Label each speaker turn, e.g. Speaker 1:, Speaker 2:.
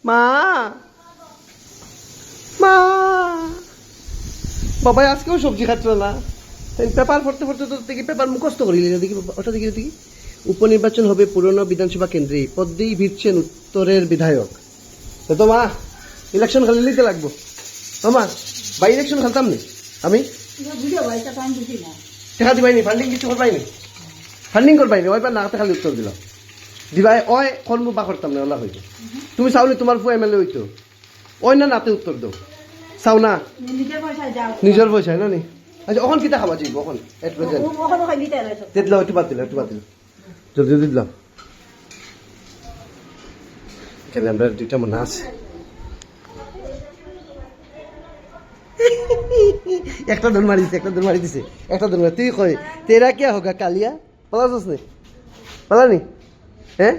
Speaker 1: মা মা বাবা আজকেও সবজি খাচ্ছিল না। পেপার পড়তে পড়তে তো দেখি পেপার মুখস্থ করিলি না, দেখি ওটা দেখি দেখি। উপনির্বাচন হবে পুরনো বিধানসভা কেন্দ্রে, পদ্মেই ভিড়ছেন উত্তরের বিধায়ক। তো মা ইলেকশন খালি নিতে লাগবো মামা, বাই ইলেকশন খেলতাম নি আমি, টাকা দিবাইনি, ফান্ডিং কিছু করবাইনি, ফান্ডিং করবাইনি, ওইবার নাতে খালি উত্তর দিল দিবাই ওই কর্ম বা করতাম না ওলা হইতো। তুমি চাওনি তোমার ফু এম এল এ হইতো, ওই না নাতে উত্তর দাও চাও না নিজের পয়সায় না নি। আচ্ছা ওখান কিতা খাওয়া যাইব ওখান এট প্রেজেন্ট দিলাম, একটু বাদ দিলাম, একটু বাদ দিলাম, জলদি জলদি দিলাম। এখানে আমরা দুইটা মনে আছে, একটা দৌড় মারি দিছে, একটা দৌড় মারি দিছে, একটা দৌড় মারি। তুই কই তেরা কে হোগা কালিয়া, পালাস নি পালানি হ্যাঁ